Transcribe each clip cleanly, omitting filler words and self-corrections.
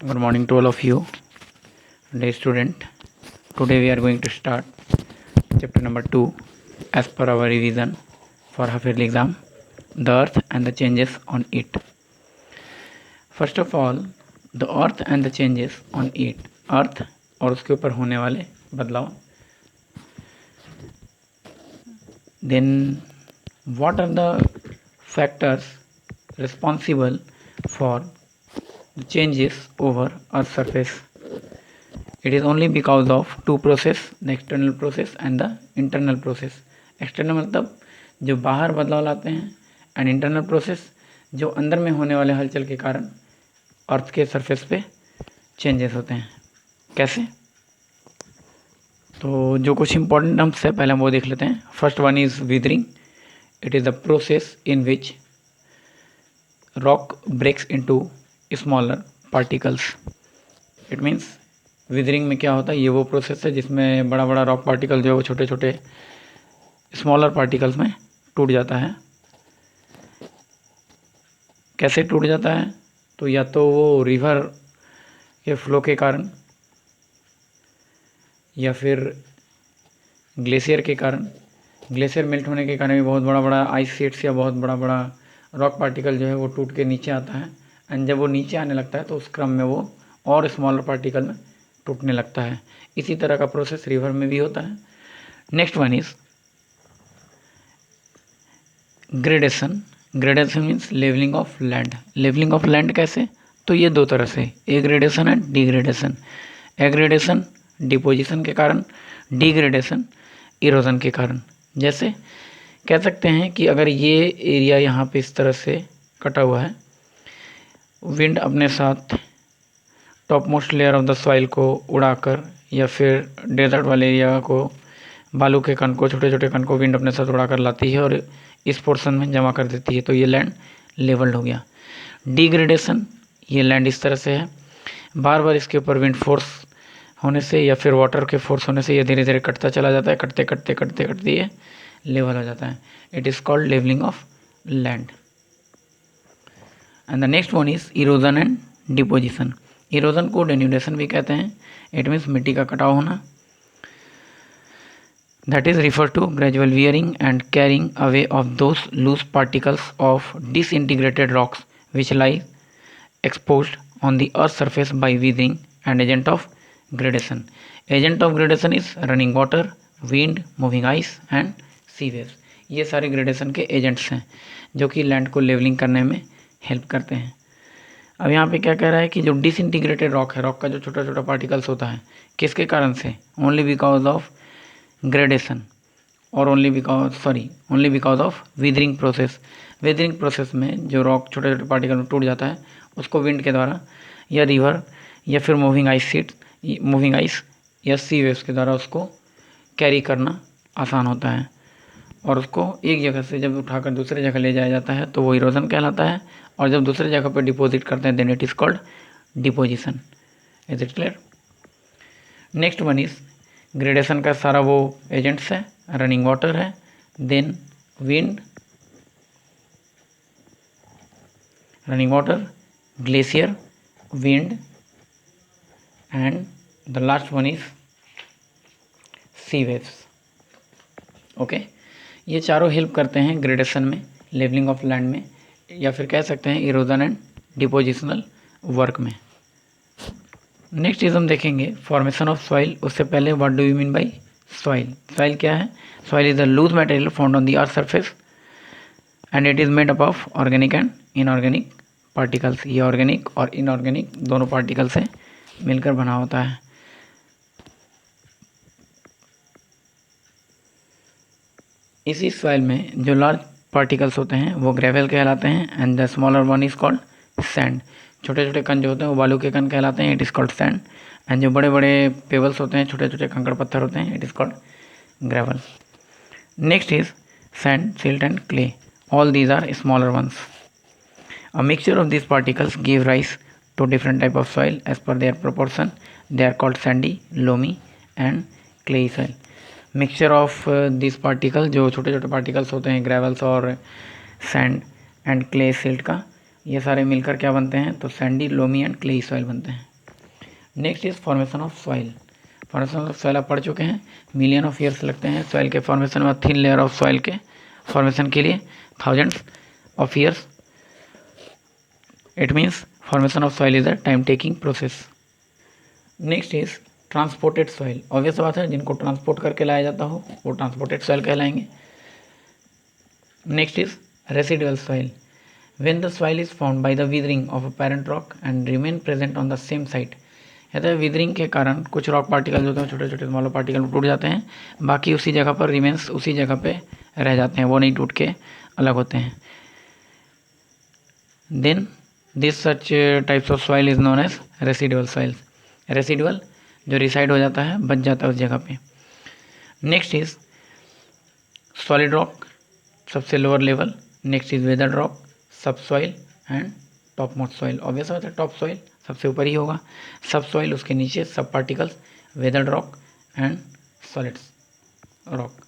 Good morning to all of you. Dear student, today we are going to start chapter number 2 as per our revision for half yearly exam, the earth and the changes on it. First of all, the earth and the changes on it. अर्थ और उसके ऊपर होने वाले बदलाव. Then what are the factors responsible for the changes over Earth's surface? It is only because of two process, the external process and the internal process. External मतलब जो बाहर बदलाव लाते हैं, एंड इंटरनल प्रोसेस जो अंदर में होने वाले हलचल के कारण अर्थ के सरफेस पे चेंजेस होते हैं. कैसे? तो जो कुछ इंपॉर्टेंट टर्म्स है पहले हम वो देख लेते हैं. First one is weathering. It is the process in which rock breaks into smaller particles. It means weathering में क्या होता है, ये वो प्रोसेस है जिसमें बड़ा बड़ा रॉक पार्टिकल जो है वो छोटे छोटे स्मॉलर पार्टिकल्स में टूट जाता है. कैसे टूट जाता है? तो या तो वो रिवर के फ्लो के कारण या फिर ग्लेशियर के कारण. ग्लेशियर मेल्ट होने के कारण भी बहुत बड़ा बड़ा आइस शीट्स या बहुत बड़ा बड़ा रॉक पार्टिकल जो है वो टूट के नीचे आता है. एंड जब वो नीचे आने लगता है तो उस क्रम में वो और स्मॉलर पार्टिकल में टूटने लगता है. इसी तरह का प्रोसेस रिवर में भी होता है. Next one is gradation. Gradation means levelling of land. Levelling of land कैसे? तो ये दो तरह से, aggradation and degradation. Aggradation deposition के कारण, डिग्रेडेशन इरोजन के कारण. जैसे कह सकते हैं कि अगर ये एरिया यहाँ पे इस तरह से कटा हुआ है, विंड अपने साथ top most layer of the soil को उड़ाकर या फिर डेजर्ट वाले एरिया को, बालू के कण को, छोटे छोटे कण को विंड अपने साथ उड़ाकर लाती है और इस पोर्शन में जमा कर देती है, तो ये लैंड लेवल्ड हो गया. डिग्रेडेशन, ये लैंड इस तरह से है, बार बार इसके ऊपर विंड फोर्स होने से या फिर वाटर के फोर्स होने से ये धीरे धीरे कटता चला जाता है. कटते कटते कटते कटते ये लेवल हो जाता है. It is called levelling of land. And the next one is erosion and deposition. Erosion को डेन्यूडेशन भी कहते हैं. इट मीन्स मिट्टी का कटाव होना. That is referred to gradual wearing and carrying away of those loose particles of disintegrated rocks which lie exposed on the earth's surface by weathering and agent of gradation. Agent of gradation is running water, wind, moving ice and sea waves. ये सारे gradation के agents हैं जो कि land को levelling करने में help करते हैं. अब यहाँ पे क्या कह रहा है कि जो डिसइंटीग्रेटेड रॉक है, रॉक का जो छोटा छोटा पार्टिकल्स होता है, किसके कारण से? ओनली बिकॉज ऑफ ग्रेडेशन और only because of withering process. Withering process में जो रॉक छोटे छोटे पार्टिकल में टूट जाता है उसको विंड के द्वारा या रिवर या फिर मूविंग आइस या सी वेव्स के द्वारा उसको कैरी करना आसान होता है और उसको एक जगह से जब उठाकर दूसरे जगह ले जाया जाता है तो वो इरोजन कहलाता है. और जब दूसरे जगह पर डिपॉजिट करते हैं then it is called deposition. Is it clear? Next one is gradation का सारा वो एजेंट्स है. रनिंग वाटर है, then wind, running water, glacier, wind and the last one is sea waves. Okay, ये चारों हेल्प करते हैं ग्रेडेशन में, लेवलिंग ऑफ लैंड में, या फिर कह सकते हैं इरोजन एंड डिपोजिशनल वर्क में. नेक्स्ट चीज़ हम देखेंगे फॉर्मेशन ऑफ सॉइल. उससे पहले what do you mean by soil? Soil क्या है? Soil is a loose material found on the earth surface and it is made up of organic and inorganic particles. ये ऑर्गेनिक और inorganic दोनों particle से मिलकर बना होता है. इसी सॉइल में जो लार्ज पार्टिकल्स होते हैं वो ग्रेवल कहलाते हैं and the smaller one is called sand. छोटे छोटे कण जो होते हैं वो बालू के कण कहलाते हैं. It is called sand. And जो बड़े बड़े पेबल्स होते हैं, छोटे छोटे कंकड़ पत्थर होते हैं, it is called gravel. Next is sand, silt and clay. All these are smaller ones. A mixture of this particles give rise to different type of soil as per their proportion. They are called sandy, loamy and clayey soil. Mixture of this particle, जो छोटे छोटे particles होते हैं gravels और sand and clay silt का, ये सारे मिलकर क्या बनते हैं? तो Sandy, loamy and clayey soil बनते हैं. Next is formation of soil. Formation of soil आप पढ़ चुके हैं, मिलियन ऑफ ईयर्स लगते हैं सॉइल के फॉर्मेशन में, थिन लेयर ऑफ सॉइल के फॉर्मेशन के लिए thousands of years. It means formation of soil is a time taking process. Next is transported soil. Obvious बात है, जिनको ट्रांसपोर्ट करके लाया जाता हो वो ट्रांसपोर्टेड सॉइल कहलाएंगे। Next is residual soil. When the soil is formed by the weathering of a parent rock and remain present on the same site. कहते हैं विदरिंग के कारण कुछ रॉक पार्टिकल जो होते हैं, छोटे छोटे स्मॉलर पार्टिकल टूट जाते हैं, बाकी उसी जगह पर रिमेन्स उसी जगह पे रह जाते हैं, वो नहीं टूट के अलग होते हैं। Then this such types of soil is known as residual soils. Residual जो रिसाइड हो जाता है, बच जाता है उस जगह पे। नेक्स्ट इज सॉलिड रॉक, सबसे lower level. Next is weathered rock, sub soil and top most soil. Obvious बात है, टॉप सॉइल सबसे ऊपर ही होगा, सब सॉइल उसके नीचे, सब particles, weathered rock and solids rock.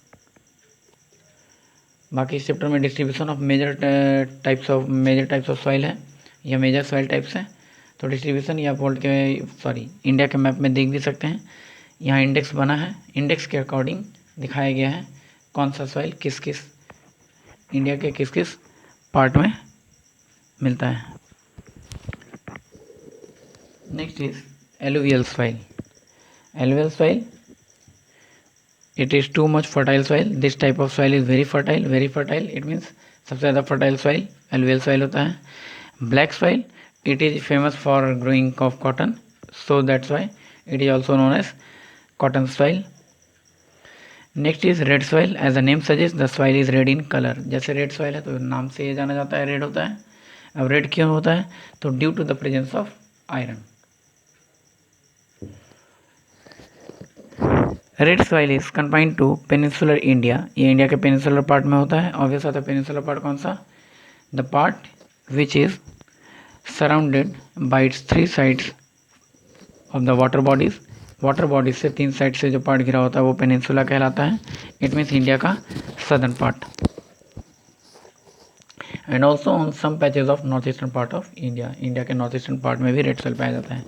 बाकी इस चैप्टर में distribution of major types of soil है या मेजर सॉइल टाइप्स हैं। तो डिस्ट्रीब्यूशन या वर्ल्ड के इंडिया के मैप में देख भी सकते हैं, यहाँ इंडेक्स बना है, इंडेक्स के अकॉर्डिंग दिखाया गया है कौन सा सॉइल किस किस इंडिया के किस किस पार्ट में मिलता है। Next is alluvial soil. Alluvial soil, it is too much fertile soil. This type of soil is very fertile. Very fertile it means सबसे ज़्यादा फर्टाइल सॉइल एलुवियल सॉइल होता है। Black soil, it is famous for growing of cotton, so that's why it is also known as cotton soil. Next is red soil. As the name suggest the soil is red in colour. जैसे red soil है तो नाम से ये जाना जाता है red होता है। अब रेड क्यों होता है, तो due to the presence of iron. Red soil is confined to peninsular India. ये इंडिया के पेनिनसुलर पार्ट में होता है। ऑब्वियस आता है पेनिनसुलर पार्ट कौन सा, the part which is surrounded by its three sides of the water bodies. Water bodies से तीन साइड से जो पार्ट घिरा होता है वो पेनिनसुला कहलाता है। इट मीन्स इंडिया का southern part and also on some patches of north eastern part of India. India के नॉर्थ ईस्टर्न पार्ट में भी रेड सॉइल पाया जाता है।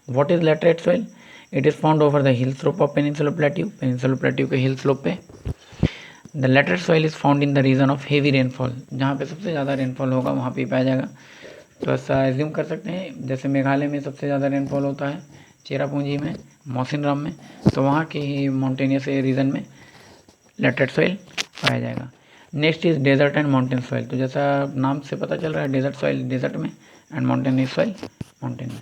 What is laterite soil, it is found over the hill slope of peninsular plateau. Peninsular plateau के hill slope पे। The laterite soil is found in the region of heavy rainfall. जहाँ पे सबसे ज़्यादा rainfall होगा वहाँ पे पाया जाएगा। तो ऐसा एज्यूम कर सकते हैं, जैसे मेघालय में सबसे ज़्यादा रेनफॉल होता है चेरापूंजी में, मौसिनराम में, तो वहाँ के ही माउंटेनियस रीजन में लैटराइट सॉइल पाया जाएगा। Next is desert and mountain soil. तो जैसा नाम से पता चल रहा है, डेजर्ट सॉइल डेजर्ट में एंड माउंटेनियस सॉइल माउंटेन में।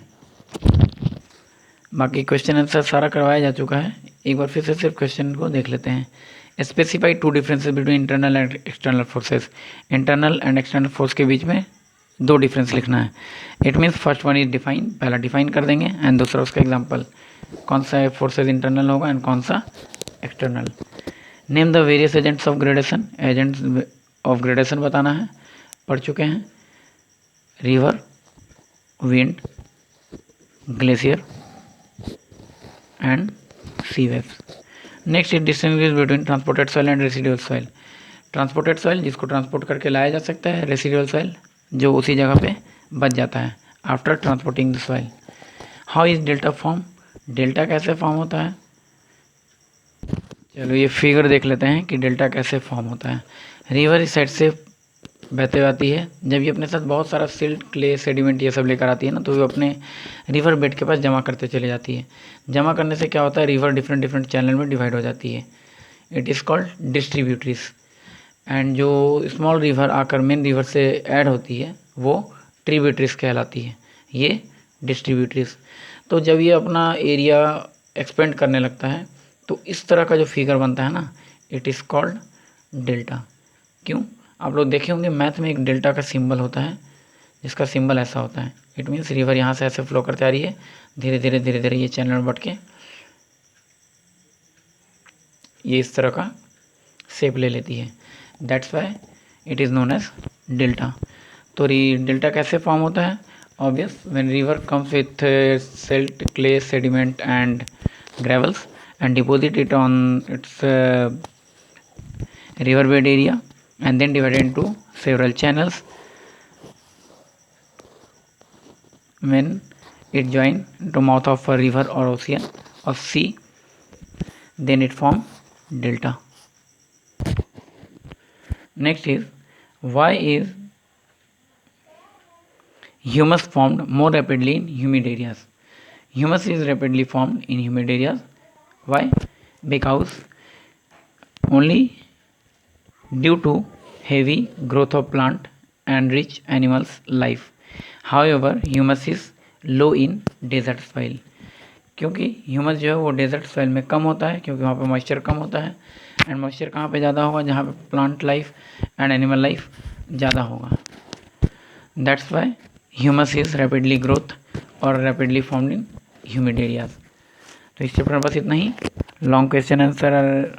बाकी क्वेश्चन आंसर सारा करवाया जा चुका है, एक बार फिर से सिर्फ क्वेश्चन को देख लेते हैं। Specify two differences between internal and external forces. Internal and external force के बीच में दो डिफरेंस लिखना है। It means first one is define, पहला डिफाइन कर देंगे एंड दूसरा उसका एग्जाम्पल, कौन सा फोर्सेज इंटरनल होगा एंड कौन सा external. Name the various agents of gradation. Agents of gradation बताना है, पढ़ चुके हैं, river, wind, glacier and sea waves. Next is distinguish between transported soil and residual soil. Transported soil जिसको ट्रांसपोर्ट करके लाया जा सकता है, रेसिडुअल सॉइल जो उसी जगह पे बच जाता है after transporting the soil. How is delta form, delta कैसे फॉर्म होता है, चलो ये फिगर देख लेते हैं कि डेल्टा कैसे फॉर्म होता है। रिवर इस साइड से बहते आती है, जब ये अपने साथ बहुत सारा सिल्ट, क्ले, सेडिमेंट ये सब लेकर आती है ना, तो वो अपने रिवर बेड के पास जमा करते चले जाती है। जमा करने से क्या होता है, रिवर डिफरेंट डिफरेंट चैनल में डिवाइड हो जाती है। It is called distributaries. And जो स्मॉल रिवर आकर मेन रिवर से ऐड होती है वो ट्रिब्यूटरीज कहलाती है, ये डिस्ट्रीब्यूटरीज। तो जब ये अपना एरिया एक्सपेंड करने लगता है तो इस तरह का जो फिगर बनता है ना, इट इज़ कॉल्ड डेल्टा। क्यों, आप लोग देखे होंगे मैथ में एक डेल्टा का सिंबल होता है जिसका सिंबल ऐसा होता है। इट मीन्स रिवर यहाँ से ऐसे फ्लो करते आ रही है, धीरे धीरे धीरे धीरे ये चैनल में बढ़ के ये इस तरह का शेप ले लेती है। That's why it is known as delta. तो डेल्टा कैसे फॉर्म होता है, obvious when river comes with silt, clay, sediment and gravels and deposit it on its river bed area and then divide into several channels. When it join to mouth of a river or ocean or sea, then it form delta. Next is, why is humus formed more rapidly in humid areas? Humus is rapidly formed in humid areas. Why? Because only due to heavy growth of plant and rich animals life. However, humus is low in desert soil. क्योंकि humus जो है वो desert soil में कम होता है, क्योंकि वहाँ पे मॉइस्चर कम होता है। एंड मॉइस्चर कहाँ पे ज़्यादा होगा? जहाँ पे plant life and animal life ज़्यादा होगा। That's why humus is rapidly growth और rapidly formed in humid areas. तो इस चैप्टर में बस इतना ही। लॉन्ग क्वेश्चन आंसर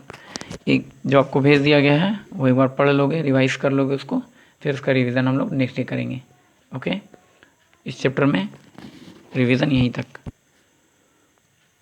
एक जो आपको भेज दिया गया है वो एक बार पढ़ लोगे, रिवाइज कर लोगे उसको, फिर उसका रिवीजन हम लोग नेक्स्ट डे करेंगे। ओके, इस चैप्टर में रिवीजन यहीं तक।